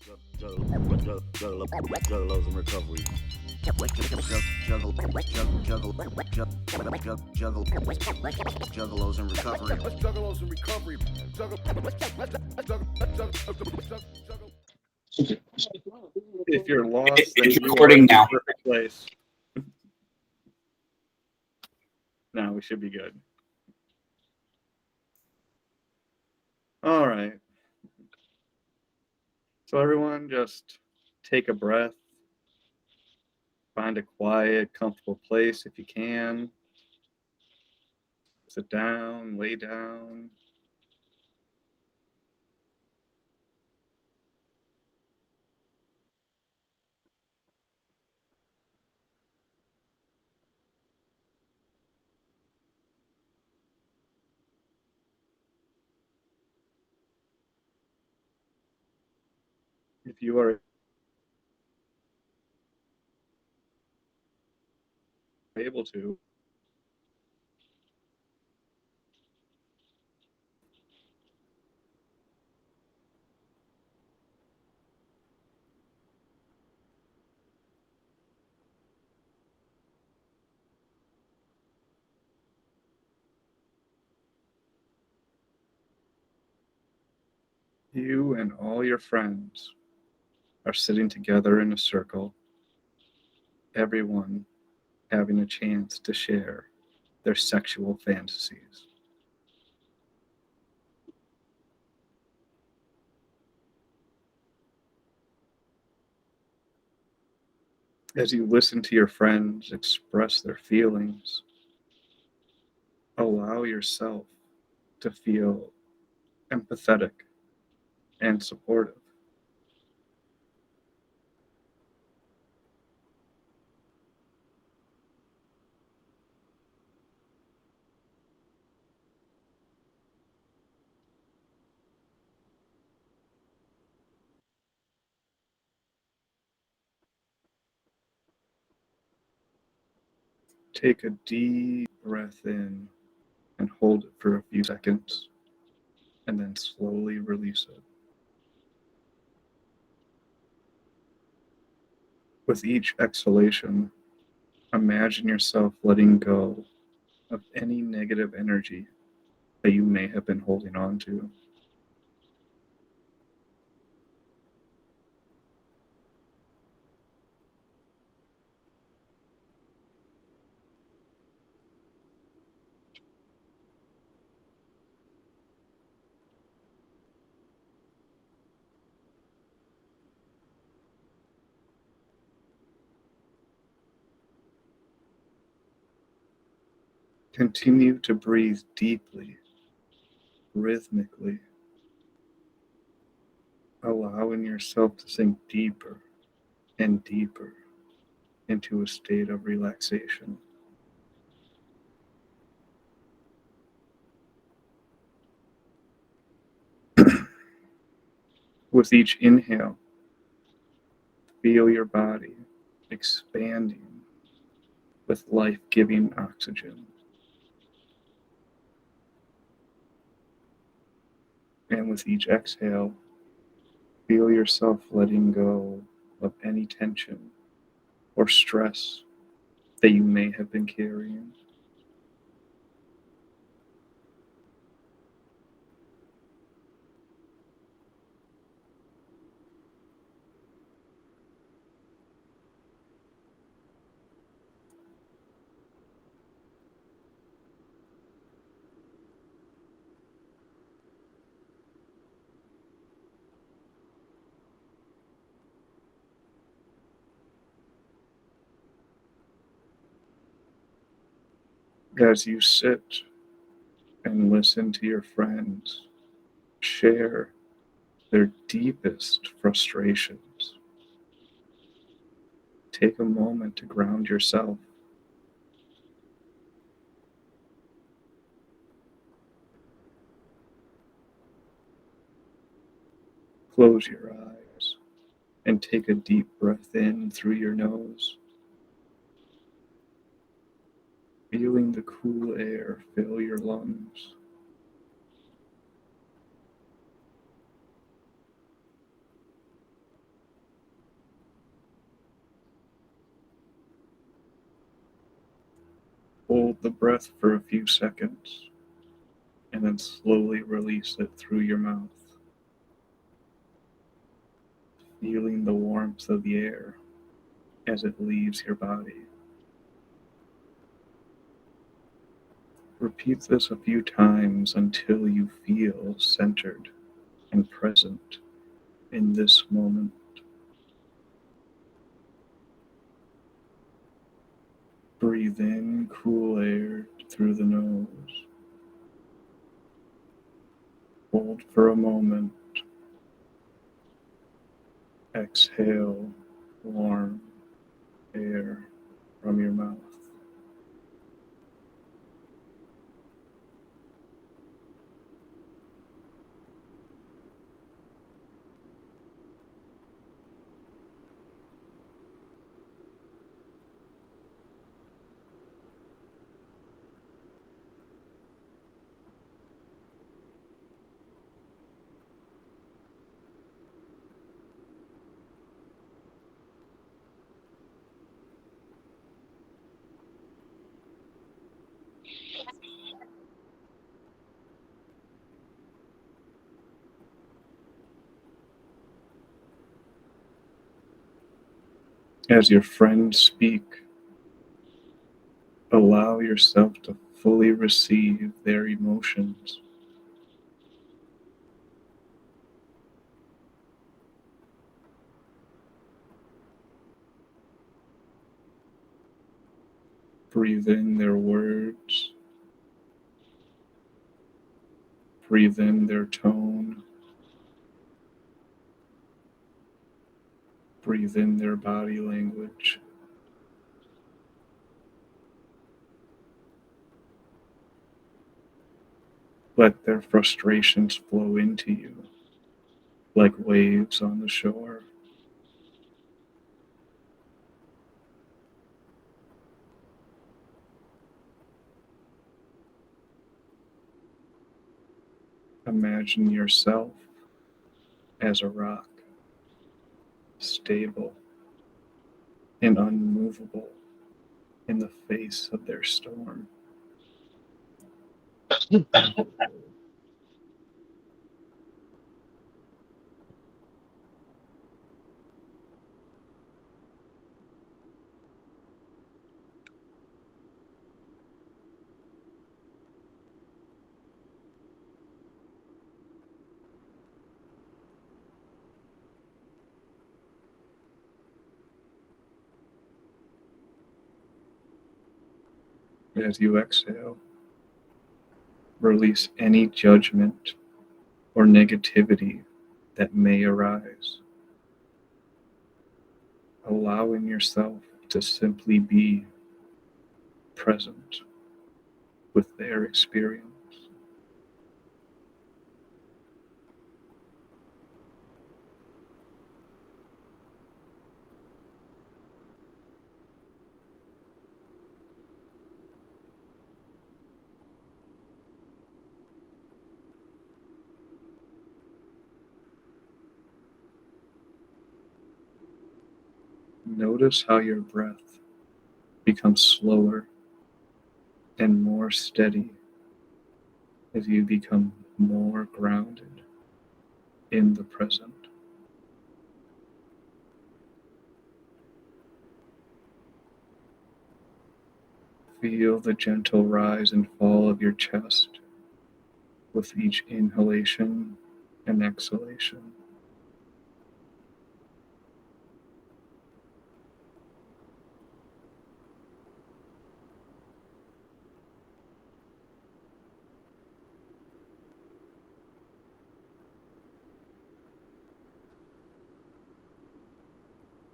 Juggalos in recovery. Juggalos in recovery. Juggalos in recovery. If you're lost, then It's you are recording in the now. perfect place. Now we should be good. All right. So everyone, just take a breath. Find a quiet, comfortable place if you can. Sit down, lay down. If you are able to, you and all your friends are sitting together in a circle, everyone having a chance to share their sexual fantasies. As you listen to your friends express their feelings, allow yourself to feel empathetic and supportive. Take a deep breath in and hold it for a few seconds, and then slowly release it. With each exhalation, imagine yourself letting go of any negative energy that you may have been holding on to. Continue to breathe deeply, rhythmically, allowing yourself to sink deeper and deeper into a state of relaxation. With each inhale, feel your body expanding with life-giving oxygen. And with each exhale, feel yourself letting go of any tension or stress that you may have been carrying. As you sit and listen to your friends share their deepest frustrations, take a moment to ground yourself. Close your eyes and take a deep breath in through your nose, feeling the cool air fill your lungs. Hold the breath for a few seconds and then slowly release it through your mouth, feeling the warmth of the air as it leaves your body. Repeat this a few times until you feel centered and present in this moment. Breathe in cool air through the nose. Hold for a moment. Exhale warm air from your mouth. As your friends speak, allow yourself to fully receive their emotions. Breathe in their words. Breathe in their tone. Breathe in their body language. Let their frustrations flow into you like waves on the shore. Imagine yourself as a rock, stable and unmovable in the face of their storm. As you exhale, release any judgment or negativity that may arise, allowing yourself to simply be present with their experience. Notice how your breath becomes slower and more steady as you become more grounded in the present. Feel the gentle rise and fall of your chest with each inhalation and exhalation.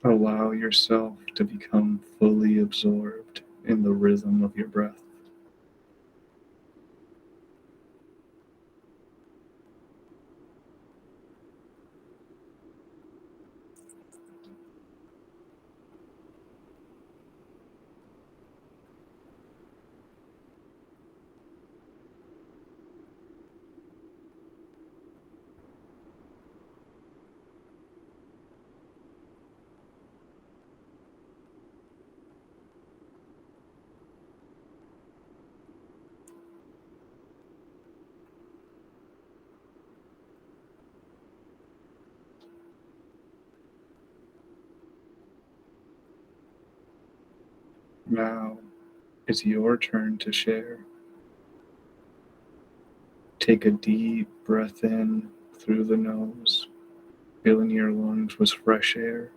Allow yourself to become fully absorbed in the rhythm of your breath. Now it's your turn to share. Take a deep breath in through the nose, filling your lungs with fresh air.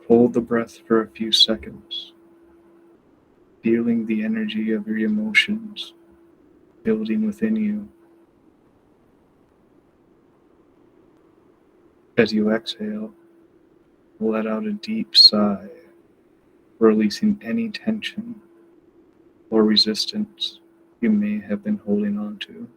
Hold the breath for a few seconds, feeling the energy of your emotions building within you. As you exhale, let out a deep sigh, releasing any tension or resistance you may have been holding on to.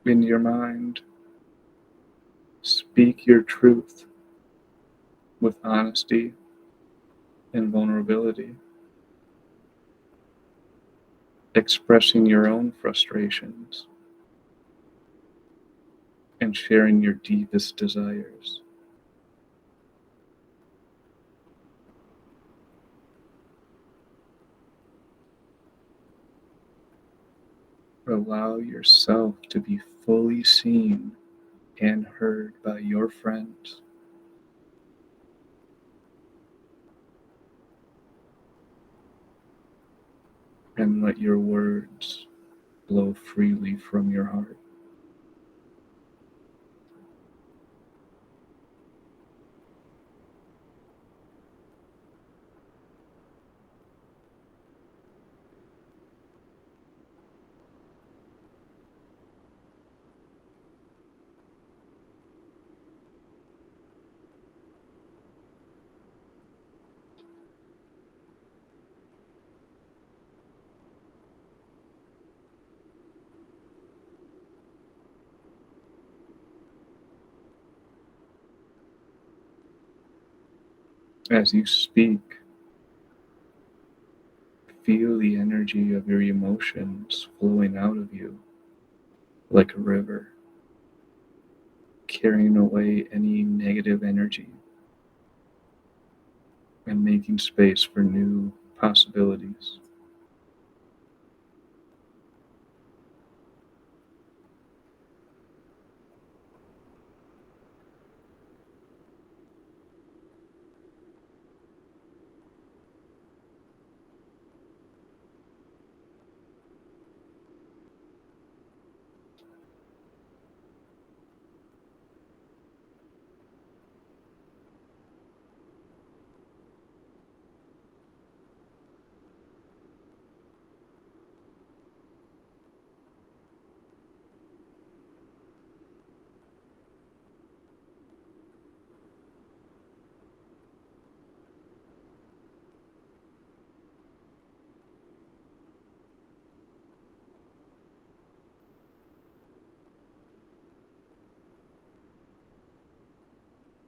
In your mind, speak your truth with honesty and vulnerability, expressing your own frustrations and sharing your deepest desires. Allow yourself to be fully seen and heard by your friends. And let your words flow freely from your heart. As you speak, feel the energy of your emotions flowing out of you like a river, carrying away any negative energy and making space for new possibilities.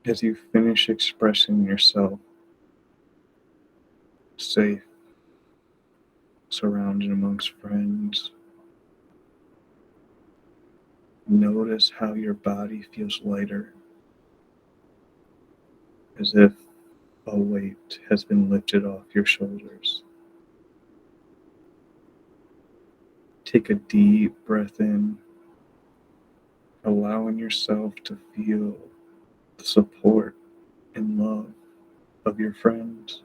As you finish expressing yourself, safe, surrounded amongst friends, notice how your body feels lighter, as if a weight has been lifted off your shoulders. Take a deep breath in, allowing yourself to feel the support and love of your friends.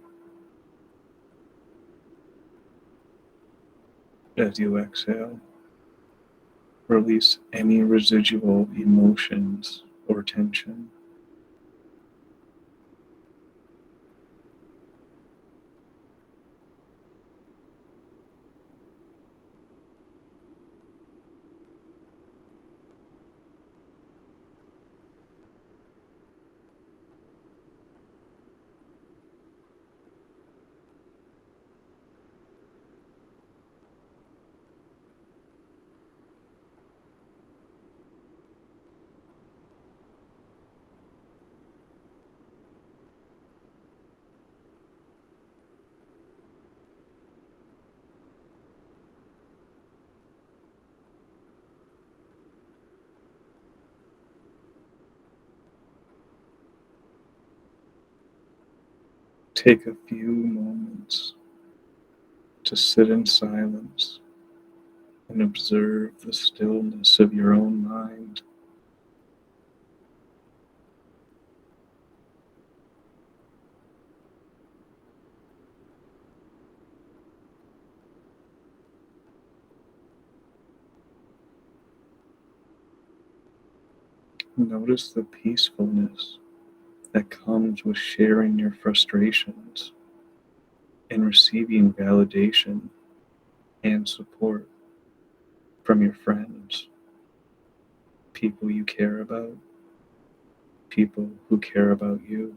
As you exhale, release any residual emotions or tension. Take a few moments to sit in silence and observe the stillness of your own mind. Notice the peacefulness that comes with sharing your frustrations and receiving validation and support from your friends, people you care about, people who care about you.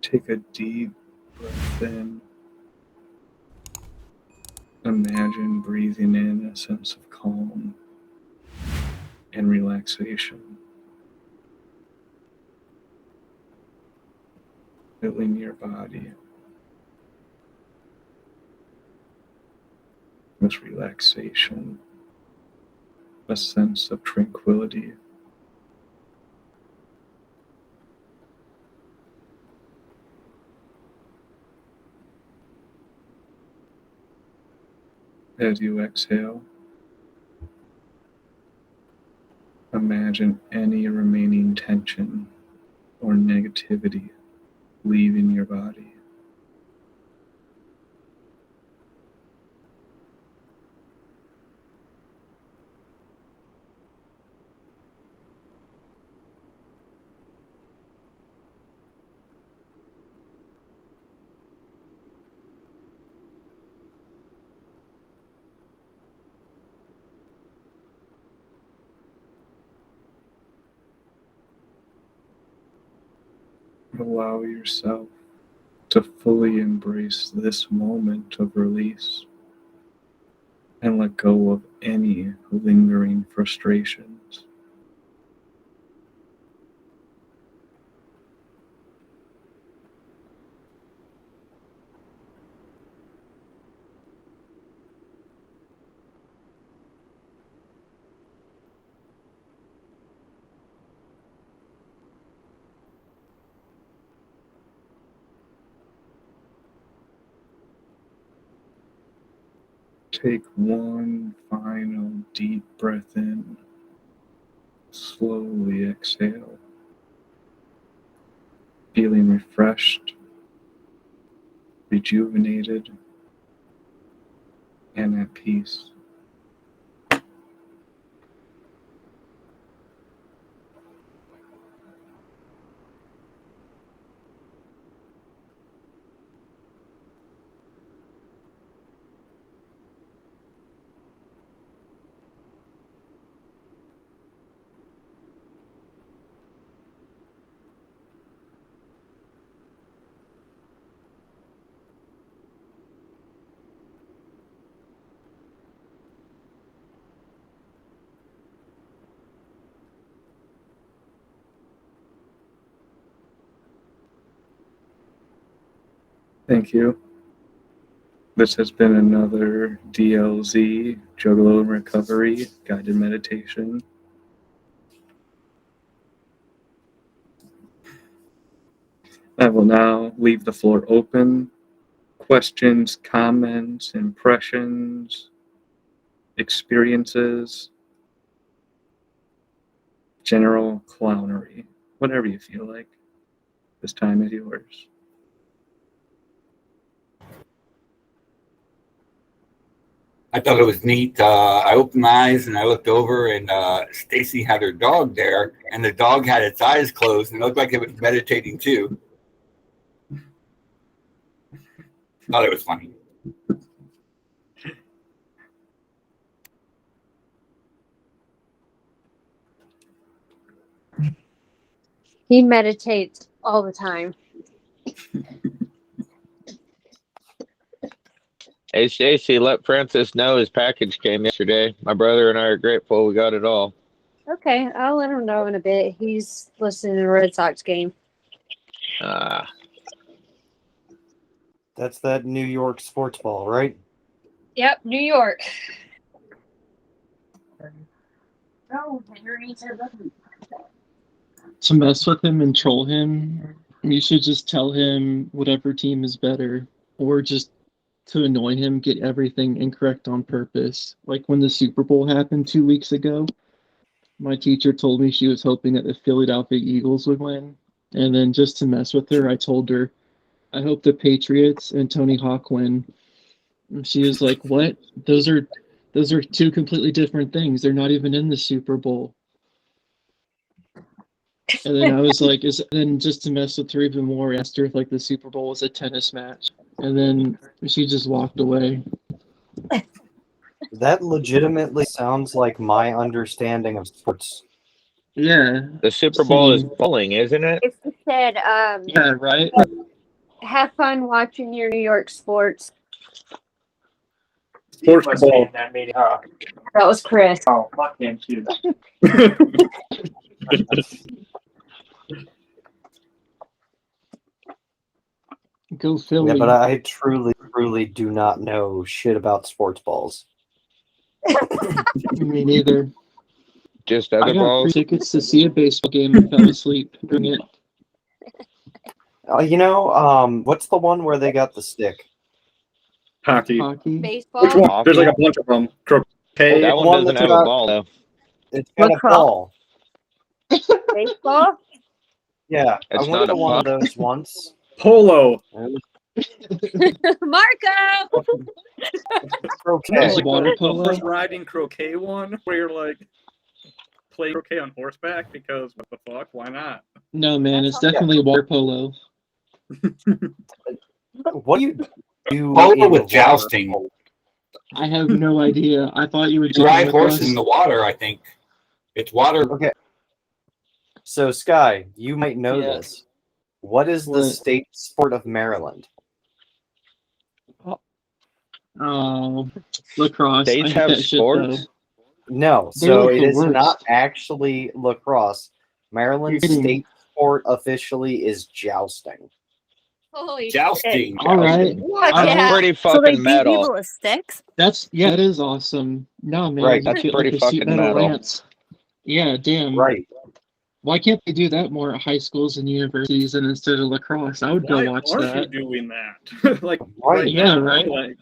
Take a deep breath in. Imagine breathing in a sense of calm and relaxation, filling your body with relaxation, a sense of tranquility. As you exhale, imagine any remaining tension or negativity leaving your body. Allow yourself to fully embrace this moment of release and let go of any lingering frustrations. Take one final deep breath in. Slowly exhale, feeling refreshed, rejuvenated, and at peace. Thank you. This has been another DLZ, Juggalo and Recovery guided meditation. I will now leave the floor open. Questions, comments, impressions, experiences, general clownery, whatever you feel like. This time is yours. I thought it was neat. I opened my eyes and I looked over, and Stacy had her dog there, and the dog had its eyes closed and it looked like it was meditating too. Thought it was funny. He meditates all the time. Hey, Stacy, let Francis know his package came yesterday. My brother and I are grateful we got it all. Okay, I'll let him know in a bit. He's listening to the Red Sox game. That's that New York sports ball, right? Yep, New York. Oh, Henry said nothing. To mess with him and troll him, you should just tell him whatever team is better, or just to annoy him, get everything incorrect on purpose. Like when the Super Bowl happened 2 weeks ago, my teacher told me she was hoping that the Philadelphia Eagles would win. And then just to mess with her, I told her, I hope the Patriots and Tony Hawk win. And she was like, what? Those are two completely different things. They're not even in the Super Bowl. And then I was like, then just to mess with her even more, I asked her if like the Super Bowl was a tennis match. And then she just walked away. That legitimately sounds like my understanding of sports. Yeah. The Super Bowl is bowling, isn't it? If he said, Yeah, right? have fun watching your New York sports. Sports ball. That was Chris. Oh, fuck him too. Go Philly. Yeah, but I truly do not know shit about sports balls. Me neither. Just I other got balls? free tickets to see a baseball game and fell asleep. Bring it. What's the one where they got the stick? Hockey. Hockey. Baseball. Which one? Hockey? There's like a bunch of them. Croquet. That one one doesn't that's have a about- ball, though. It's got a Lacrosse. ball. Baseball. Yeah, It's I went not to a one of puck. those once. Polo. Marco. Okay. Is it water The polo? horse riding croquet one where you're like play croquet on horseback because what the fuck? Why not? No, man, it's definitely water polo. What do you do Polo in with the jousting. water? I have no idea. I thought you were You ride with horses us. in the water, I think. It's water. Okay. So, Sky, you might know Yeah. this. What is the What? state sport of Maryland? Oh, lacrosse. States I hate have that shit, sports? No, They're so like it the is worst. not actually lacrosse. Maryland's You're kidding. state sport officially is jousting. Holy shit. Jousting. All right. What? All That's right. pretty So they fucking beat metal. people with sticks? That is awesome. No, man. Right. That's Treat pretty like a sheet fucking metal metal. lance. Yeah, damn. Right. Why can't they do that more at high schools and universities and instead of lacrosse? I would go Why watch aren't you that. doing that? Like Right. Yeah, now, right. Like,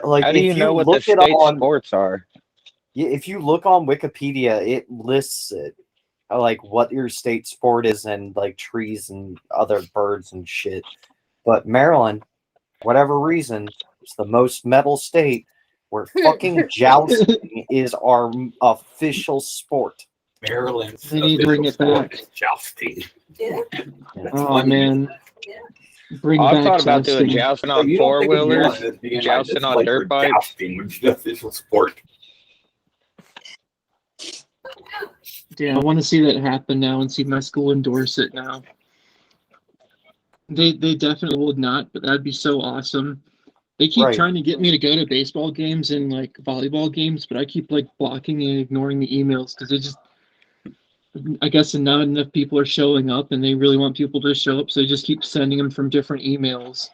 Like How do if you know what look the it state on, sports are? if you look on Wikipedia, it lists it like what your state sport is and like trees and other birds and shit. But Maryland, whatever reason, it's the most metal state where fucking jousting is our official sport. Maryland's They need to bring it official sport back. is jousting. That's Oh, funny. man. Bring I've back thought about doing jousting. jousting So on you don't think of four-wheelers, Maryland as being like jousting this on place dirt where bikes. jousting was the official sport. Yeah, I want to see that happen now and see my school endorse it now. They definitely would not, but that'd be so awesome. They keep Right. trying to get me to go to baseball games and like volleyball games, but I keep like blocking and ignoring the emails because I guess not enough people are showing up and they really want people to show up, so they just keep sending them from different emails.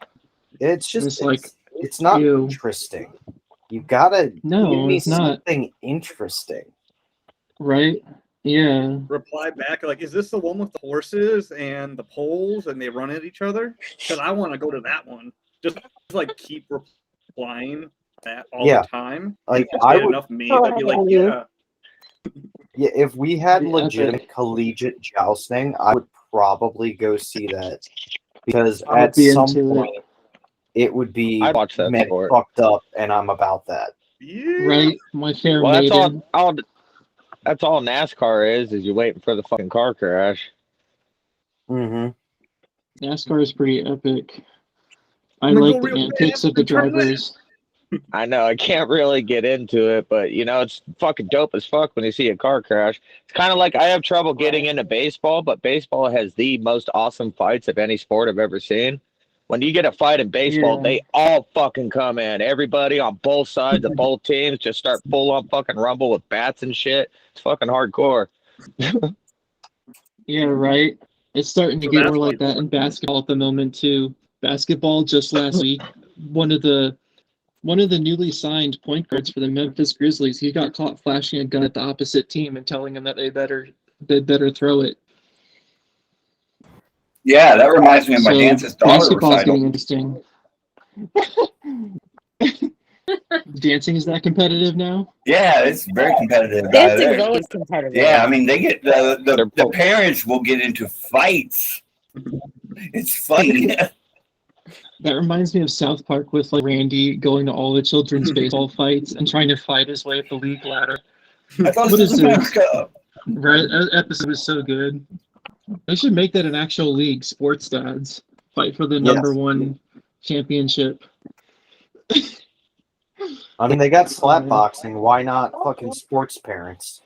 It's just It's like, it's not ew. interesting. You gotta No, give me it's not. something interesting. Right? Yeah. reply back like, is this the one with the horses and the poles and they run at each other? Because I want to go to that one. Just like keep replying that all Yeah. the time. Like Just I get would, enough me that'd be like, yeah. yeah. If we had Be legitimate epic. collegiate jousting, I would probably go see that because I would at be some into it. point it would be I'd watch that man, sport. fucked up, and I'm about that. Yeah. Right? My fair Well, that's maiden. that's all NASCAR is you waiting for the fucking car crash. Mm-hmm. NASCAR is pretty epic. I I'm gonna like go the real antics fast of the and turn left. drivers. I know I can't really get into it, but you know it's fucking dope as fuck when you see a car crash. It's kind of like I have trouble getting into baseball, but baseball has the most awesome fights of any sport I've ever seen. When you get a fight in baseball, Yeah. they all fucking come in. Everybody on both sides of both teams just start full on fucking rumble with bats and shit. It's fucking hardcore. Yeah, right. It's starting to So get that's more why like that in basketball at the moment too. Basketball just last week, one of the one of the newly signed point guards for the Memphis Grizzlies, he got caught flashing a gun at the opposite team and telling them that they better throw it. Yeah, that reminds me of my So dance's daughter basketball's recital. getting interesting. Dancing is that competitive now? Yeah, it's very competitive. Dancing is always competitive. Yeah, I mean, they get the They're- parents will get into fights. It's funny. That reminds me of South Park with like Randy going to all the children's baseball fights and trying to fight his way up the league ladder. I thought What this is was this? America. Right, that episode was so good. They should make that an actual league, sports dads fight for the number one championship. I mean, they got slap boxing. Why not fucking sports parents?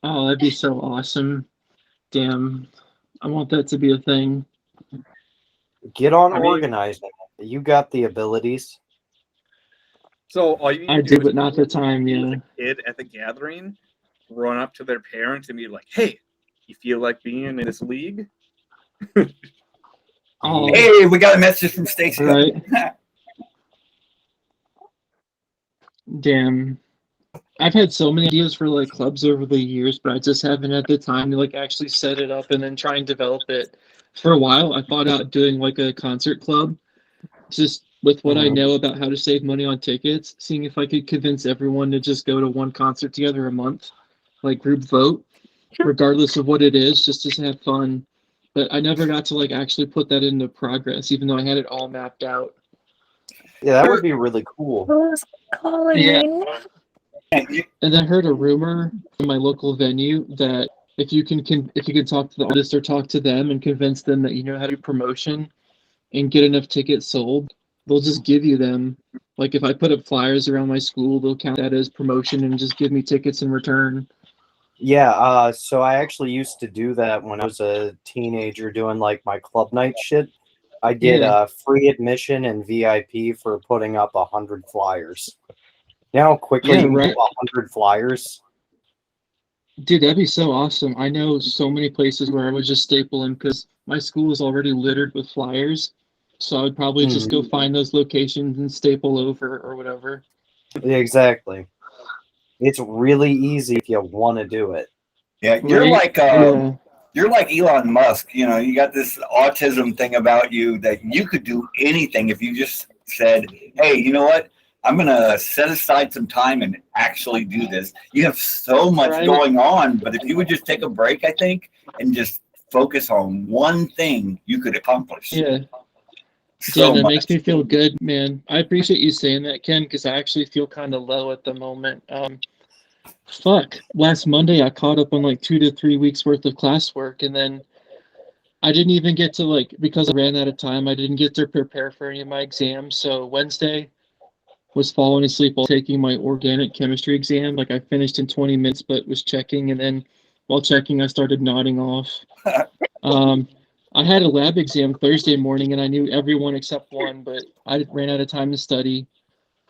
Oh, that'd be so awesome. Damn. I want that to be a thing. Get on I mean- organizing. You got the abilities. So all you need I to do, do but is not the time, be yeah. a kid at the gathering, run up to their parents and be like, "Hey, you feel like being in this league?" Oh, Hey, we got a message from Stacy. right. Damn. I've had so many ideas for like clubs over the years, but I just haven't had the time to like actually set it up and then try and develop it. For a while, I thought out doing like a concert club, just with what I know about how to save money on tickets, seeing if I could convince everyone to just go to one concert together a month, like group vote, regardless of what it is, just to have fun. But I never got to like actually put that into progress, even though I had it all mapped out. Yeah, that would be really cool. Who's calling Yeah. me now? And I heard a rumor from my local venue that if you can talk to the artist or talk to them and convince them that you know how to do promotion and get enough tickets sold, they'll just give you them. Like if I put up flyers around my school, they'll count that as promotion and just give me tickets in return. Yeah, so I actually used to do that when I was a teenager doing like my club night shit. I did free admission and VIP for putting up 100 flyers. You know how quickly Yeah, you can right. do 100 flyers? Dude, that'd be so awesome. I know so many places where I would just staple them because my school is already littered with flyers. So I would probably just go find those locations and staple over or whatever. Yeah, exactly. It's really easy if you want to do it. Yeah, you're Right? like Yeah. you're like Elon Musk. You know, you got this autism thing about you that you could do anything if you just said, "Hey, you know what? I'm gonna set aside some time and actually do this." You have so much Right. going on, but if you would just take a break, I think, and just focus on one thing, you could accomplish Yeah. so Yeah, that much. makes me feel good, man. I appreciate you saying that, Ken, because I actually feel kind of low at the moment. Fuck. Last Monday, I caught up on like 2 to 3 weeks worth of classwork, and then I didn't even get to like because I ran out of time. I didn't get to prepare for any of my exams. So Wednesday was falling asleep while taking my organic chemistry exam. Like I finished in 20 minutes, but was checking, and then while checking, I started nodding off. I had a lab exam Thursday morning, and I knew everyone except one, but I ran out of time to study.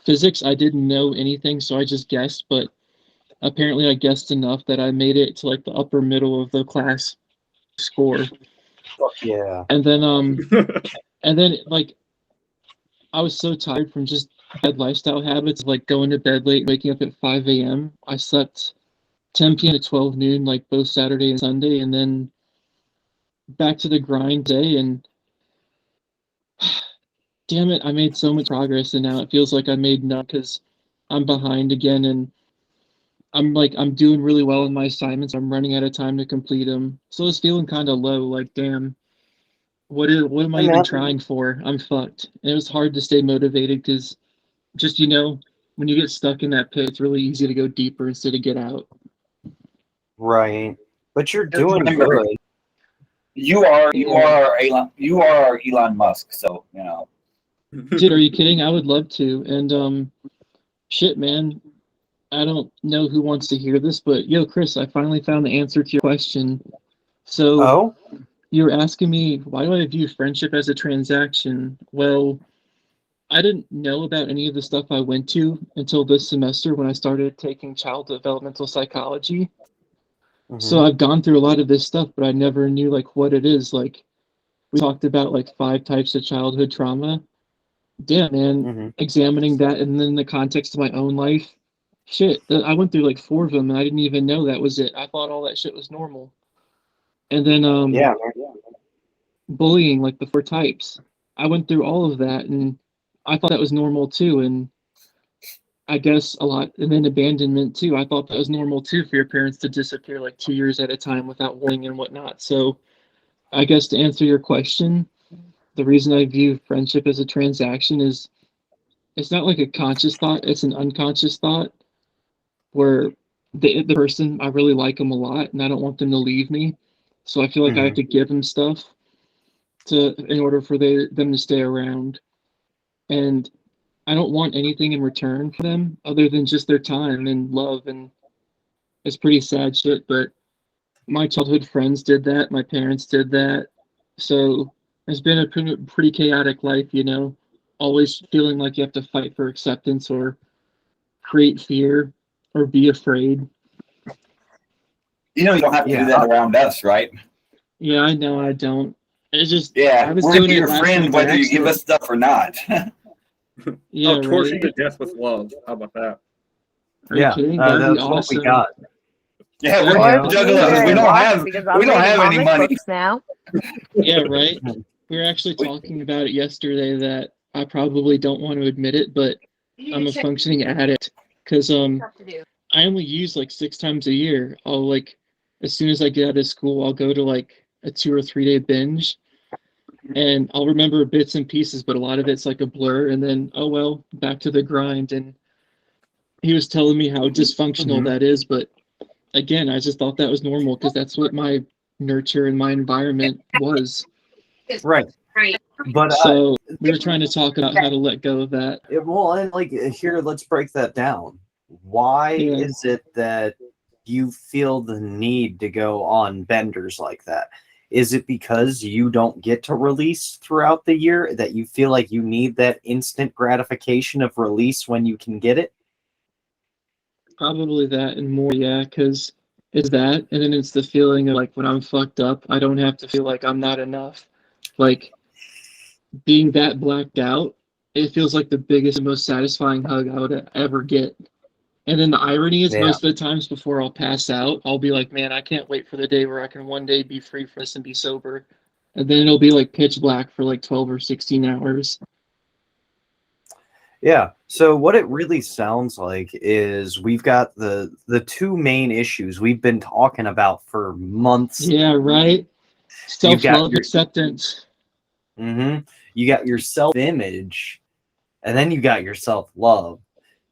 Physics, I didn't know anything, so I just guessed, but apparently I guessed enough that I made it to like the upper middle of the class score. Fuck yeah. And then like I was so tired from just bad lifestyle habits of like going to bed late, waking up at 5 a.m. I slept 10 p.m. to 12 noon, like both Saturday and Sunday, and then back to the grind day. And damn it, I made so much progress, and now it feels like I made none because I'm behind again. And I'm doing really well in my assignments. I'm running out of time to complete them, so it's feeling kind of low. Like, damn, what am I even trying for? I'm fucked. And it was hard to stay motivated because just when you get stuck in that pit, it's really easy to go deeper instead of get out. Right. But you're doing good. You are Elon Musk, so you know. Dude, are you kidding? I would love to. And shit, man. I don't know who wants to hear this, but yo, Chris, I finally found the answer to your question. So Oh, you were asking me, why do I view friendship as a transaction? Well, I didn't know about any of the stuff I went to until this semester when I started taking child developmental psychology. So mhm, I've gone through a lot of this stuff, but I never knew like what it is. Like we talked about like 5 types of childhood trauma. Damn, man, mhm, examining that and then the context of my own life. Shit, I went through like 4 of them and I didn't even know that was it. I thought all that shit was normal. And then yeah, bullying, like the 4 types. I went through all of that and I thought that was normal too. And I guess a lot, and then abandonment too. I thought that was normal too for your parents to disappear like 2 years at a time without warning and whatnot. So I guess to answer your question, the reason I view friendship as a transaction is it's not like a conscious thought, it's an unconscious thought where the person, I really like them a lot and I don't want them to leave me. So I feel like I have mhm, to give them stuff to in order for them to stay around. And I don't want anything in return for them other than just their time and love. And it's pretty sad shit, but my childhood friends did that. My parents did that. So it's been a pretty chaotic life, you know, always feeling like you have to fight for acceptance or create fear or be afraid. You know, you don't have to do yeah. that around us, right? Yeah, I know I don't. It's just, I Yeah, was we're gonna doing be it your last time friend by whether you give accident. us stuff or not. Yeah, I'll torture right. you to death with love. How about that? Are you Yeah, kidding? That'd be that's what we awesome. got. Yeah, we're You Or know, be juggalos. very We don't lost have because we I'm don't reading have any comic money. books now. Yeah, right. Mhm. We were actually We, talking about it yesterday that I probably don't want to admit it, but I'm a functioning addict because I only use like 6 times a year. I'll like as soon as I get out of school, I'll go to like a 2 or 3 day binge and I'll remember bits and pieces, but a lot of it's like a blur and then oh well, back to the grind. And he was telling me how dysfunctional Mhm. that is, but again, I just thought that was normal because that's what my nurture and my environment was. Right. But So we were trying to talk about how to let go of that. well, and like here, let's break that down. Why Yeah, is it that you feel the need to go on benders like that? Is it because you don't get to release throughout the year that you feel like you need that instant gratification of release when you can get it? probably that and more. Yeah, because it's that, and then it's the feeling of like when I'm fucked up, I don't have to feel like I'm not enough. Like being that blacked out, it feels like the biggest and most satisfying hug I would ever get. And then the irony is, Yeah. most of the times before I'll pass out, I'll be like, man, I can't wait for the day where I can one day be free from this and be sober. And then it'll be like pitch black for like 12 or 16 hours. Yeah. So what it really sounds like is we've got the two main issues we've been talking about for months. Yeah, right. You've Self got love, your acceptance. you got your self-image, and then you got your self-love.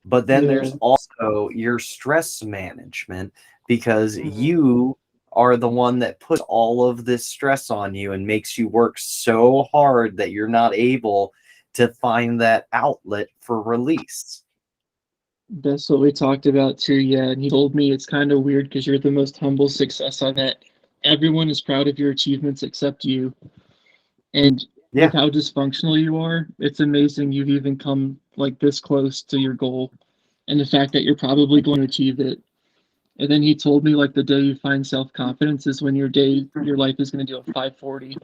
But then Yeah. there's also your stress management because Mhm. you are the one that puts all of this stress on you and makes you work so hard that you're not able to find that outlet for release. That's what we talked about too. Yeah. And he told me it's kind of weird because you're the most humble success I've met. Everyone is proud of your achievements except you. And Yeah. with how dysfunctional you are, it's amazing you've even come like this close to your goal. And the fact that you're probably going to achieve it. And then he told me like the day you find self confidence is when your life is going to do a 540.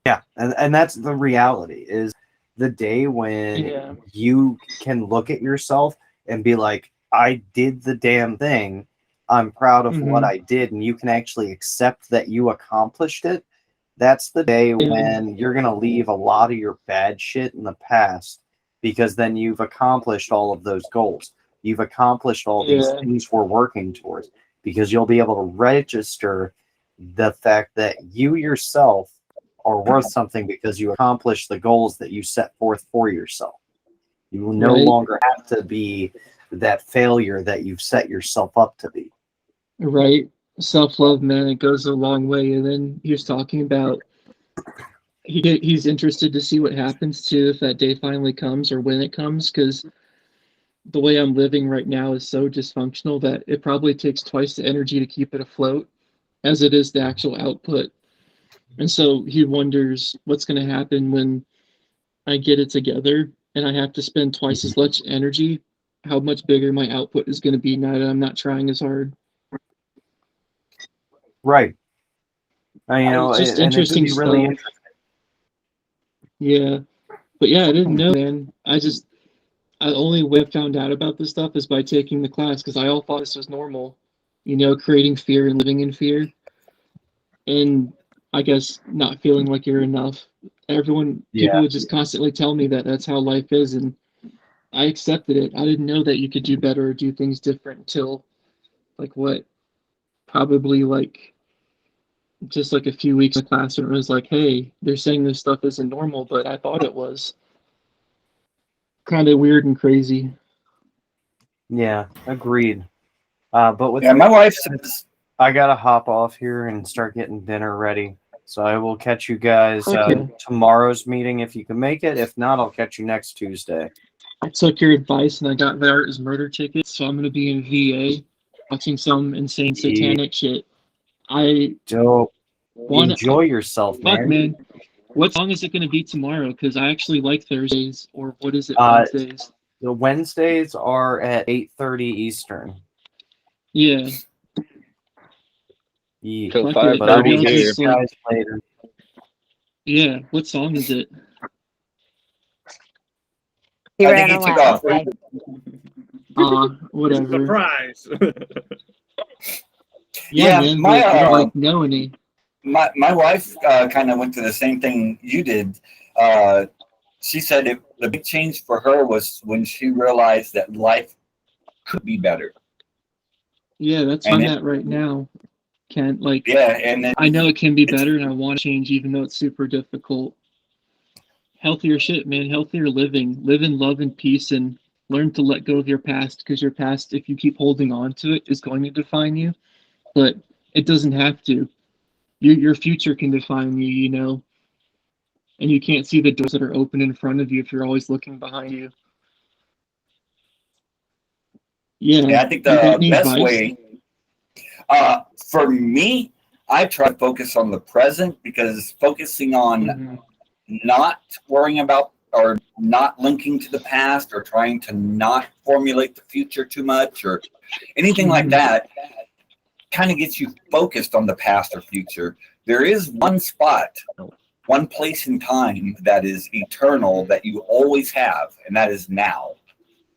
Yeah, and that's the reality is the day when Yeah. you can look at yourself and be like, I did the damn thing. I'm proud of what Hmm. I did, and you can actually accept that you accomplished it. That's the day Yeah. when you're gonna leave a lot of your bad shit in the past because then you've accomplished all of those goals. You've accomplished all these Yeah. things we're working towards because you'll be able to register the fact that you yourself are worth something because you accomplished the goals that you set forth for yourself. You will no Right. longer have to be that failure that you've set yourself up to be. Right. Self love, man, it goes a long way. And then he was talking about he's interested to see what happens to if that day finally comes or when it comes, because the way I'm living right now is so dysfunctional that it probably takes twice the energy to keep it afloat as it is the actual output. And so he wonders what's going to happen when I get it together and I have to spend twice as much energy, how much bigger my output is going to be now that I'm not trying as hard. Right. It's just and it could interesting be really stuff. interesting. Yeah. But yeah, I didn't know, man. I only way I found out about this stuff is by taking the class because I all thought this was normal, creating fear and living in fear. And I guess not feeling like you're enough. People Yeah. would just constantly tell me that that's how life is, and I accepted it. I didn't know that you could do better or do things different until, like, what, probably like just like a few weeks in the class, and it was like, hey, they're saying this stuff isn't normal, but I thought it was. Kind of weird and crazy. Yeah, agreed. But with Yeah, my that wife said, says, I gotta hop off here and start getting dinner ready. So I will catch you guys Okay. tomorrow's meeting if you can make it. If not, I'll catch you next Tuesday. I took your advice and I got the Art is Murder tickets, so I'm gonna be in VA watching some insane satanic shit. I Dope. want Enjoy yourself, fuck, man. man. What song is it gonna be tomorrow? Because I actually like Thursdays, or what is it, Uh, Wednesdays? The Wednesdays are at 8:30 Eastern. Yeah, Yeah. Till fuck it. But I Maybe will I'll 5:30 see you here. just like, guys later. yeah. What song is it? He I ran think he took away. off. Okay. Whatever. Surprise! Yeah, Yeah, man. my But I don't like know any. my wife kind of went through the same thing you did. She said the big change for her was when she realized that life could be better. Yeah, that's where And I'm at right now. Can't like. Yeah, and then I know it can be it's better, and I want to change, even though it's super difficult. Healthier shit, man. Healthier living. Live in love and peace, and learn to let go of your past, because your past, if you keep holding on to it, is going to define you. But it doesn't have to. Your future can define you, and you can't see the doors that are open in front of you if you're always looking behind you. Yeah. I think You got the any best advice? way for me, I try to focus on the present because focusing on Mhm. not worrying about or not linking to the past or trying to not formulate the future too much or anything like Mhm. that kind of gets you focused on the past or future. There is one spot, one place in time that is eternal that you always have, and that is now.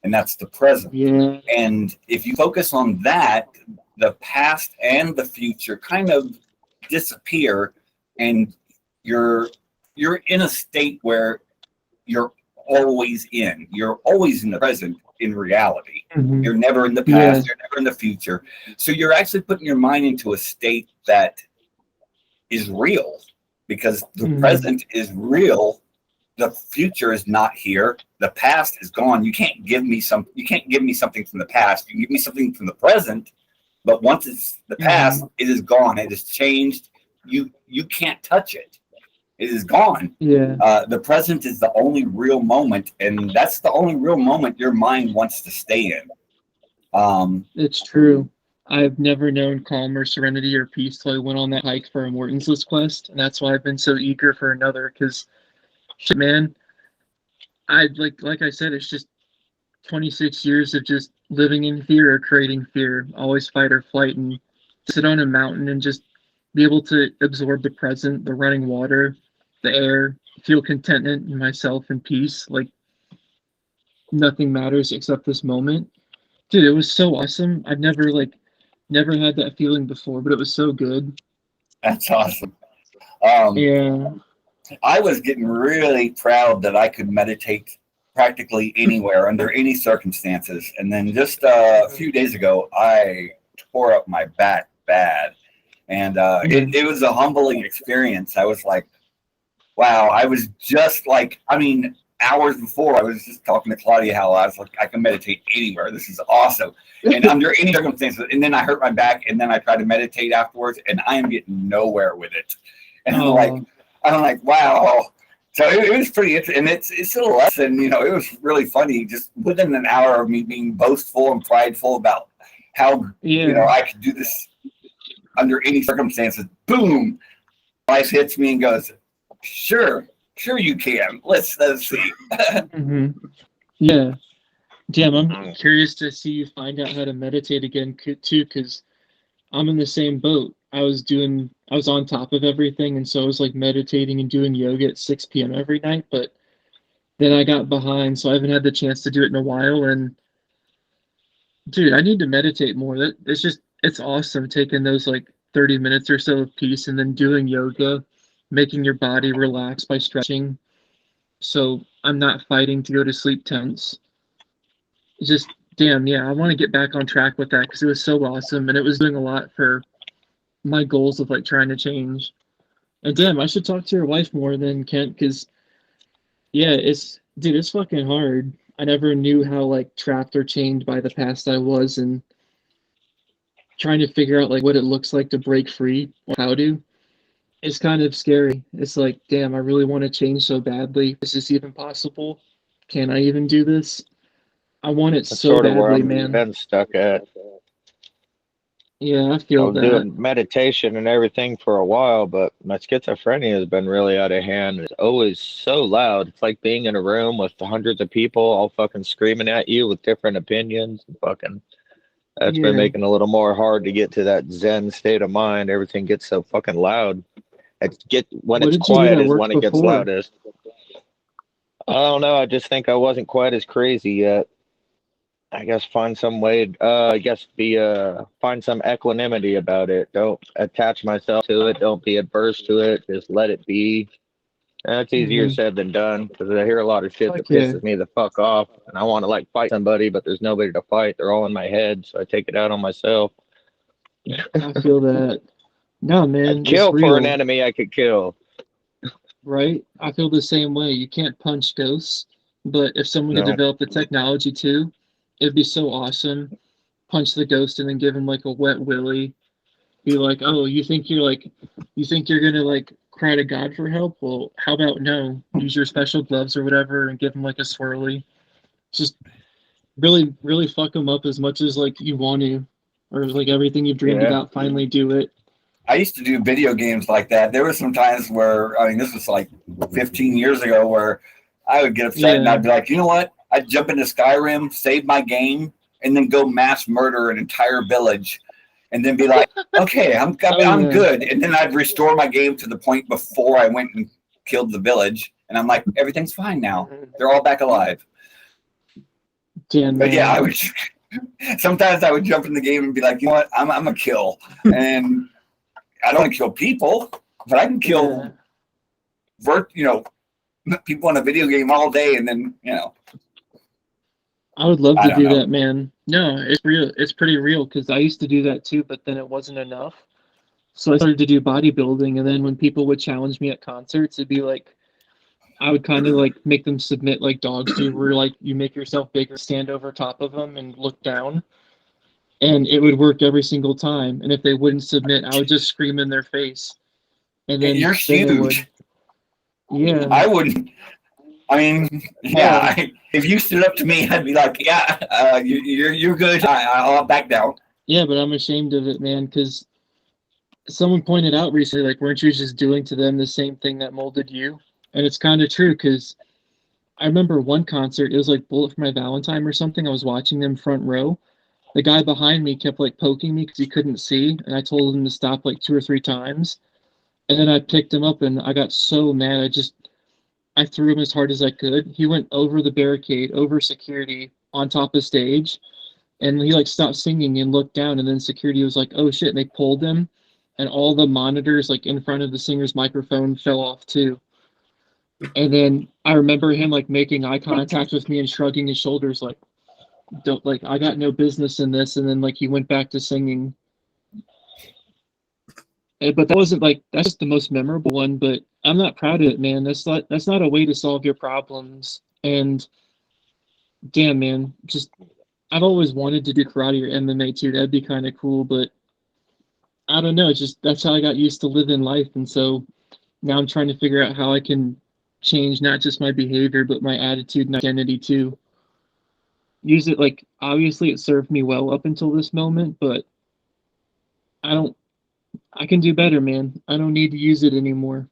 And that's the present. Yeah. And if you focus on that, the past and the future kind of disappear, and you're in a state where you're always in the present in reality. Mhm. You're never in the past, you're never in the future. So you're actually putting your mind into a state that is real because the Mhm. present is real. The future is not here. The past is gone. You can't give me something from the past. You can give me something from the present, but once it's the past, it is gone. It is changed. You can't touch it. It is gone. Yeah. The present is the only real moment, and that's the only real moment your mind wants to stay in. It's true. I've never known calm or serenity or peace till I went on that hike for a Morton's quest, and that's why I've been so eager for another. Because, shit, man, I like I said, it's just 26 years of just living in fear or creating fear, always fight or flight, and sit on a mountain and just be able to absorb the present, the running water, the air, feel contentment in myself and peace. Like nothing matters except this moment. Dude, it was so awesome. I've never had that feeling before, but it was so good. That's awesome. Yeah. I was getting really proud that I could meditate practically anywhere under any circumstances. And then just a few days ago, I tore up my back bad. And it was a humbling experience. I was like, wow, I was just like, hours before, I was just talking to Claudia how I was like, I can meditate anywhere. This is awesome. And under any circumstances. And then I hurt my back, and then I tried to meditate afterwards, and I am getting nowhere with it. And I'm like, I'm like, wow. So it was pretty interesting, and it's a lesson. It was really funny. Just within an hour of me being boastful and prideful about how Yeah. I could do this under any circumstances. Boom, life hits me and goes, sure you can. Let's see. Hmm. Yeah. Damn, I'm curious to see you find out how to meditate again too, because I'm in the same boat. I was on top of everything, and so I was like meditating and doing yoga at 6 p.m. every night, but then I got behind, so I haven't had the chance to do it in a while. And dude, I need to meditate more. It's awesome taking those like 30 minutes or so of peace and then doing yoga, making your body relax by stretching. So I'm not fighting to go to sleep tense. It's just damn, yeah, I want to get back on track with that because it was so awesome and it was doing a lot for my goals of like trying to change. And damn, I should talk to your wife more than Kent because yeah, it's fucking hard. I never knew how like trapped or chained by the past I was and trying to figure out like what it looks like to break free or how to. It's kind of scary. It's like, damn, I really want to change so badly. Is this even possible? Can I even do this? I want it That's so sort of where badly, I've man. been stuck at. Yeah, I I feel was that. doing meditation and everything for a while, but my schizophrenia has been really out of hand. It's always so loud. It's like being in a room with hundreds of people all fucking screaming at you with different opinions. Fucking, that's been Yeah. making it a little more hard to get to that Zen state of mind. Everything gets so fucking loud. When What it's did you do quiet at is work when it gets before? loudest. I don't know. I just think I wasn't quite as crazy yet. I guess find some way. I guess find some equanimity about it. Don't attach myself to it. Don't be adverse to it. Just let it be. That's easier Mm-hmm. said than done because I hear a lot of shit Fuck that yeah. pisses me the fuck off, and I want to like fight somebody, but there's nobody to fight. They're all in my head, so I take it out on myself. I feel that. No, I'd man, it's kill for an real, enemy I could kill. right? I feel the same way. You can't punch ghosts, but if someone could No, develop the technology too, it'd be so awesome. Punch the ghost and then give him like a wet willy. Be like, oh, you think you're gonna like cry to God for help? Well, how about no? Use your special gloves or whatever and give him like a swirly. Just really, really fuck him up as much as like you want to, or like everything you've dreamed yeah, about. Finally, do it. I used to do video games like that. There were some times where, this was like 15 years ago, where I would get upset and Yeah. I'd be like, you know what? I'd jump into Skyrim, save my game, and then go mass murder an entire village, and then be like, okay, Oh I'm yeah. good. And then I'd restore my game to the point before I went and killed the village, and I'm like, everything's fine now. They're all back alive. Damn But yeah, man. I would. Sometimes I would jump in the game and be like, you know what? I'm a kill, and I don't want to kill people, but I can Yeah. kill people in a video game all day, and then I would love I to don't do know. that, man. No, it's real. It's pretty real because I used to do that too, but then it wasn't enough. So I started to do bodybuilding, and then when people would challenge me at concerts, it'd be like I would kind of like make them submit like dogs do, where like you make yourself bigger, stand over top of them, and look down, and it would work every single time. And if they wouldn't submit, I would just scream in their face, and You're then they would. huge. Yeah, I wouldn't. I mean, yeah. yeah, If you stood up to me, I'd be like, yeah, you're good. I'll back down. yeah. But I'm ashamed of it, man, because someone pointed out recently, like, weren't you just doing to them the same thing that molded you? And it's kind of true because I remember one concert, it was like Bullet for My Valentine or something. I was watching them front row. The guy behind me kept like poking me because he couldn't see, and I told him to stop like 2 or 3 times. And then I picked him up and I got so mad. I threw him as hard as I could. He went over the barricade, over security, on top of stage, and he like stopped singing and looked down, and then security was like, "Oh shit!" And they pulled him, and all the monitors like in front of the singer's microphone fell off too. And then I remember him like making eye contact with me and shrugging his shoulders like, "Don't like I got no business in this." And then like he went back to singing. But that wasn't like that's just the most memorable one. But I'm not proud of it, man. That's not a way to solve your problems. And damn, man, just I've always wanted to do karate or MMA too. That'd be kind of cool, but I don't know. It's just that's how I got used to living life, and so now I'm trying to figure out how I can change not just my behavior, but my attitude and identity too. Use it like, obviously it served me well up until this moment, but I don't, I can do better, man. I don't need to use it anymore.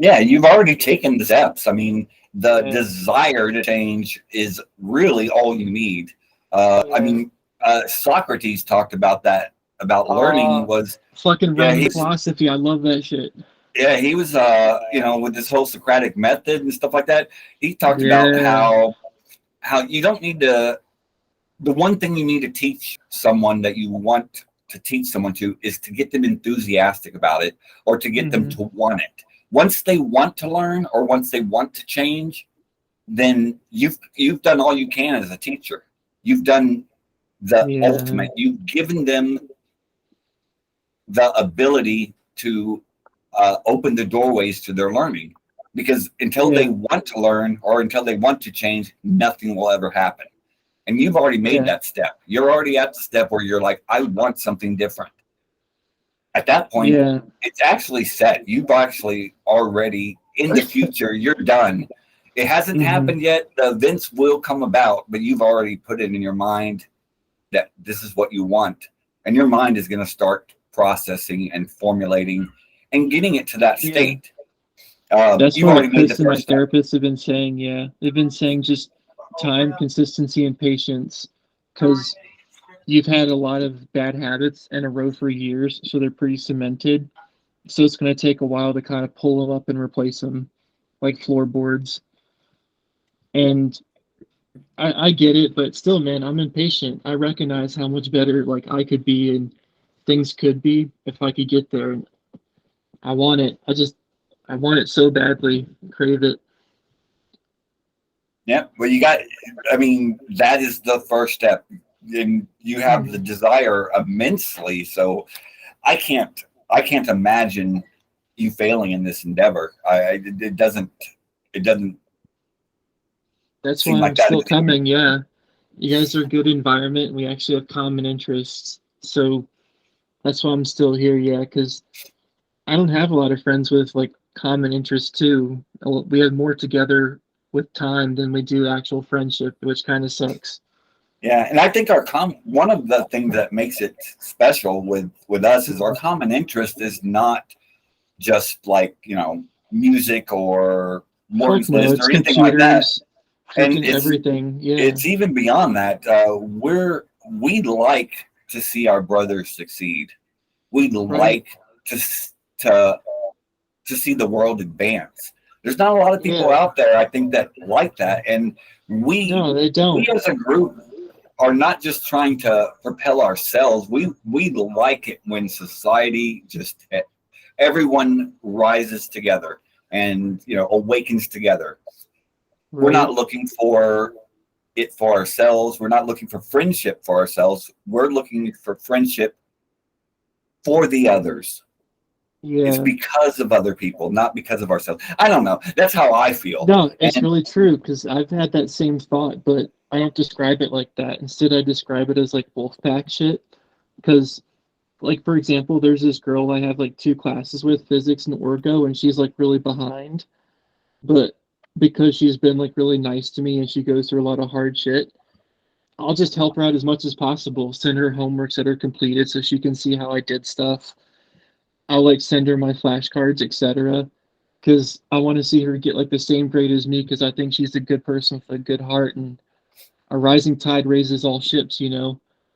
Yeah, you've already taken the steps. I mean, the Yeah. desire to change is really all you need. I Yeah. mean, Socrates talked about that, about learning was, Fucking yeah, Roman he's, philosophy, I love that shit. yeah, he was, with this whole Socratic method and stuff like that. He talked about Yeah, how you don't need to. The one thing you need to teach someone that you want to teach someone to is to get them enthusiastic about it, or to get them Mhm. to want it. Once they want to learn, or once they want to change, then you've done all you can as a teacher. You've done the yeah, ultimate. You've given them the ability to open the doorways to their learning. Because until yeah, they want to learn, or until they want to change, nothing will ever happen. And you've already made yeah, that step. You're already at the step where you're like, I want something different. At that point, yeah. it's actually set. You've actually already, in the future, you're done. It hasn't Hmm. happened yet. The events will come about, but you've already put it in your mind that this is what you want. And your mind is going to start processing and formulating and getting it to that Yeah. state. That's You've what already made the Chris and my first step. therapist have been saying. Yeah, they've been saying just time, consistency, and patience, because you've had a lot of bad habits in a row for years, so they're pretty cemented. So it's going to take a while to kind of pull them up and replace them, like floorboards. And I get it, but still, man, I'm impatient. I recognize how much better like I could be and things could be if I could get there. And I want it. I want it so badly. Crave it. Yeah. Well, I mean, that is the first step. And you have the Mhm. desire immensely. So I can't imagine you failing in this endeavor. It doesn't That's seem why I'm like that. still coming. Yeah, you guys are a good environment, and we actually have common interests. So that's why I'm still here. Yeah, because I don't have a lot of friends with like common interests too. We have more together with time than we do actual friendship, which kind of sucks. Yeah, and I think one of the things that makes it special with us is our Mhm. common interest is not just like, music or Fuck Morgan's no, List it's or anything like that. computers, And freaking everything. Yeah, it's even beyond that. We like to see our brothers succeed. We'd right. like to to to see the world advance. There's not a lot of people Yeah, out there, I think, that like that, and no, they we don't. as a group are not just trying to propel ourselves. We like it when society just everyone rises together and awakens together. We're not Right. looking for it for ourselves. We're not looking for friendship for ourselves. We're looking for friendship for the others. It's Yeah. because of other people, not because of ourselves. I don't know. That's how I feel. No, it's And really true because I've had that same thought, but I don't describe it like that. Instead, I describe it as like wolf pack shit. Because, like, for example, there's this girl I have like two classes with, physics and orgo, and she's like really behind. But because she's been like really nice to me and she goes through a lot of hard shit, I'll just help her out as much as possible. Send her homeworks that are completed so she can see how I did stuff. I'll like send her my flashcards, etc. Because I want to see her get like the same grade as me because I think she's a good person with a good heart, and a rising tide raises all ships.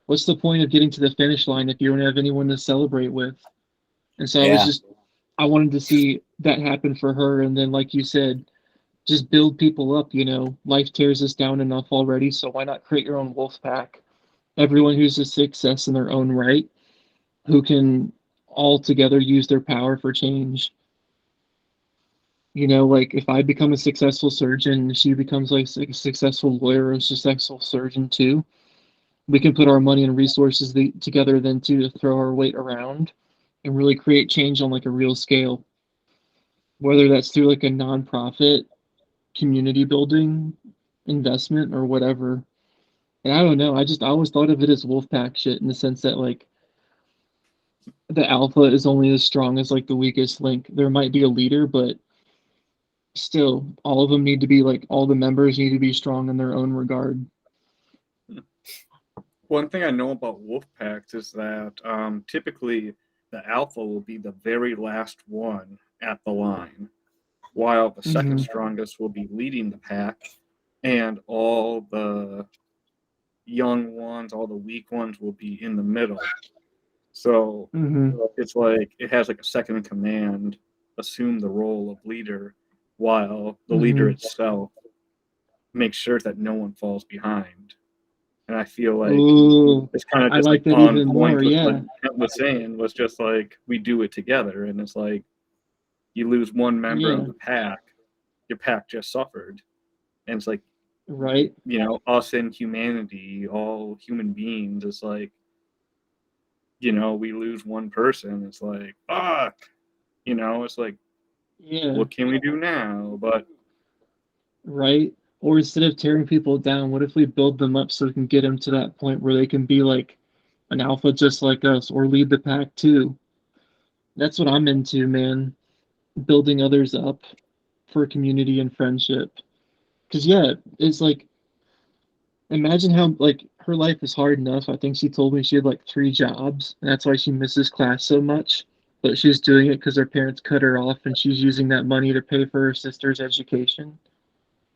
What's the point of getting to the finish line if you don't have anyone to celebrate with? And so yeah, I wanted to see that happen for her. And then, like you said, just build people up. Life tears us down enough already. So why not create your own wolf pack? Everyone who's a success in their own right, who can all together use their power for change. Like if I become a successful surgeon, she becomes like a successful lawyer or a successful surgeon too. We can put our money and resources together then too to throw our weight around and really create change on like a real scale. Whether that's through like a nonprofit, community building, investment, or whatever. And I don't know. I always thought of it as Wolfpack shit in the sense that like the alpha is only as strong as like the weakest link. There might be a leader, but still, all of them need to be like all the members need to be strong in their own regard. One thing I know about wolf packs is that typically the alpha will be the very last one at the line, while the second strongest will be leading the pack, and all the young ones, all the weak ones will be in the middle. So it's like it has like a second in command assume the role of leader, while the leader itself makes sure that no one falls behind. And I feel like it's kind of I just like that on even point more, with yeah. what Kent was saying, was just like we do it together, and it's like you lose one member of the pack, your pack just suffered. And it's like, right, you know, us and humanity, all human beings, it's like, you know, we lose one person, it's like, fuck, you know, it's like, what can we do now? But right. Or instead of tearing people down, what if we build them up so we can get them to that point where they can be like an alpha just like us, or lead the pack too? That's what I'm into, man. Building others up for community and friendship. Because it's like, imagine how like her life is hard enough. I think she told me she had like 3 jobs, and that's why she misses class so much. But she's doing it because her parents cut her off, and she's using that money to pay for her sister's education.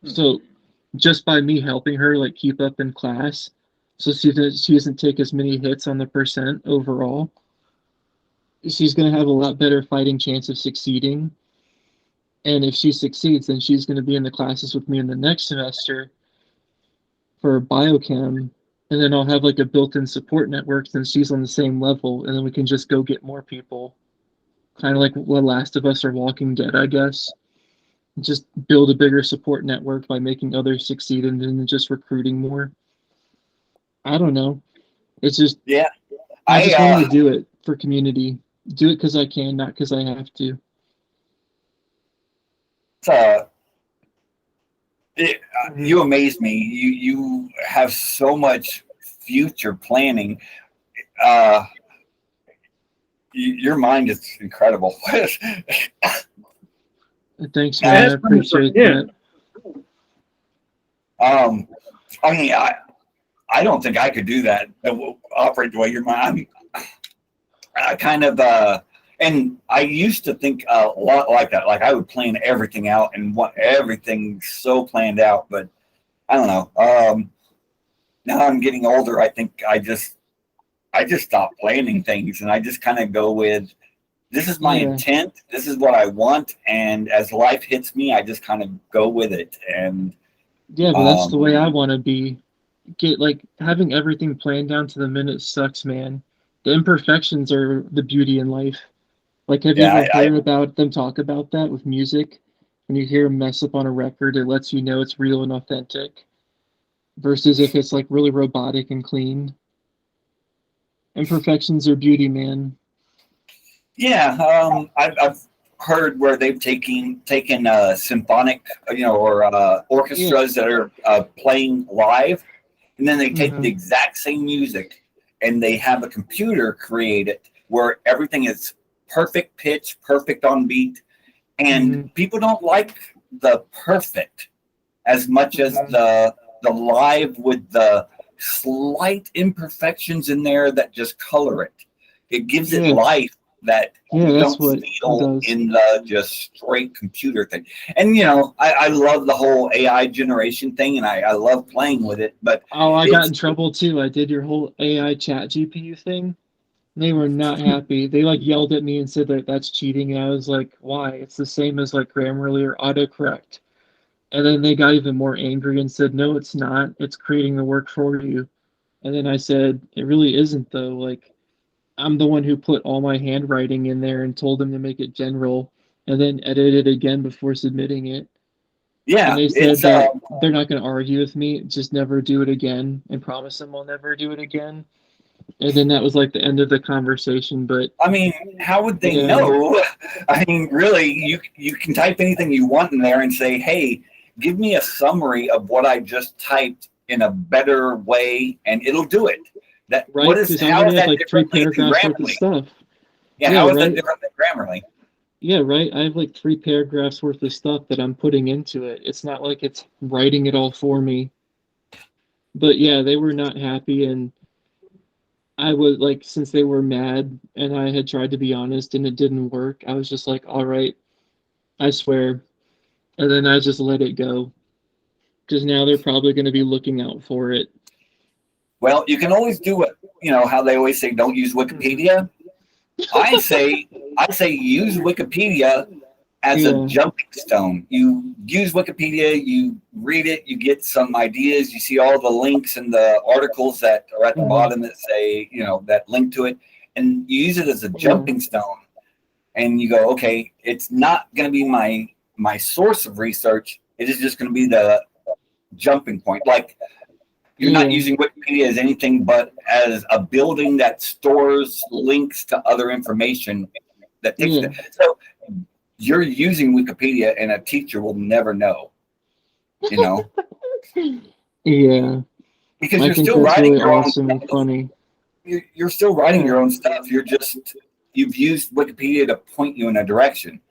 So just by me helping her like keep up in class, so she doesn't take as many hits on the percent overall, she's gonna have a lot better fighting chance of succeeding. And if she succeeds, then she's gonna be in the classes with me in the next semester for biochem, and then I'll have like a built-in support network since she's on the same level, and then we can just go get more people. Kind of like what Last of Us or Walking Dead, I guess. Just build a bigger support network by making others succeed and then just recruiting more. I don't know. It's just I just wanted to do it for community. Do it because I can, not because I have to. You amaze me. You have so much future planning. Your mind is incredible. Thanks, man. I appreciate that. I mean, I don't think I could do that. Operate the way your mind. I kind of and I used to think a lot like that. Like I would plan everything out and want everything so planned out. But I don't know. Now I'm getting older. I think I just stop planning things, and I just kind of go with, this is my intent. This is what I want. And as life hits me, I just kind of go with it. And yeah, but that's the way I want to be. Get like having everything planned down to the minute sucks, man. The imperfections are the beauty in life. Like, have you ever heard about them talk about that with music? When you hear a mess up on a record, it lets you know it's real and authentic. Versus if it's like really robotic and clean. Imperfections are beauty, man. Yeah, I've heard where they've taken symphonic, or orchestras that are playing live, and then they take the exact same music and they have a computer create it where everything is perfect pitch, perfect on beat, and people don't like the perfect as much as the live with the slight imperfections in there that just color it. It gives it life that you don't feel in the just straight computer thing. And I love the whole AI generation thing, and I love playing with it. But I got in trouble too. I did your whole AI chat GPU thing. They were not happy. They like yelled at me and said that that's cheating. And I was like, why? It's the same as like Grammarly or autocorrect. And then they got even more angry and said, no, it's not. It's creating the work for you. And then I said, it really isn't though. Like, I'm the one who put all my handwriting in there and told them to make it general and then edit it again before submitting it. Yeah. And they said that they're not going to argue with me, just never do it again, and promise them I'll never do it again. And then that was like the end of the conversation. But I mean, how would they know? I mean, really, you can type anything you want in there and say, hey, give me a summary of what I just typed in a better way, and it'll do it. That right, because I already have like 3 paragraphs worth of stuff. Yeah, Yeah, how is that right. different than Grammarly? Yeah, right. I have like 3 paragraphs worth of stuff that I'm putting into it. It's not like it's writing it all for me. But yeah, they were not happy, and I was like, since they were mad and I had tried to be honest and it didn't work, I was just like, all right, I swear. And then I just let it go. Because now they're probably going to be looking out for it. Well, you can always do what, how they always say, don't use Wikipedia. I say use Wikipedia as a Yeah. jumping stone. You use Wikipedia, you read it, you get some ideas, you see all the links and the articles that are at the bottom that say, that link to it, and you use it as a jumping stone. And you go, okay, it's not going to be my source of research. It is just going to be the jumping point. Like, you're not using Wikipedia as anything but as a building that stores links to other information that takes it. So you're using Wikipedia and a teacher will never know, Yeah. because I you're think still that's writing really your own awesome and stuff. funny. You're still writing your own stuff. You've used Wikipedia to point you in a direction.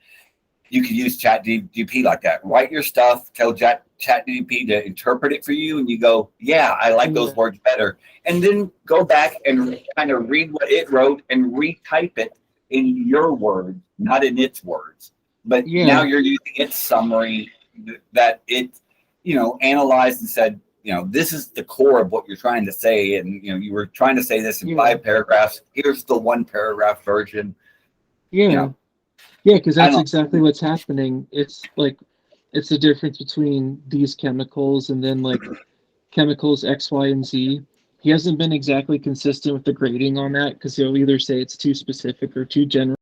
You could use ChatGPT like that. Write your stuff, tell ChatGPT to interpret it for you, and you go, yeah, I like those words better. And then go back and kind of read what it wrote and retype it in your words, not in its words. But now you're using its summary that it, analyzed and said, this is the core of what you're trying to say. And, you were trying to say this in 5 paragraphs. Here's the 1 paragraph version. Yeah, because that's exactly what's happening. It's like, it's the difference between these chemicals and then like chemicals X, Y, and Z. He hasn't been exactly consistent with the grading on that because he'll either say it's too specific or too general.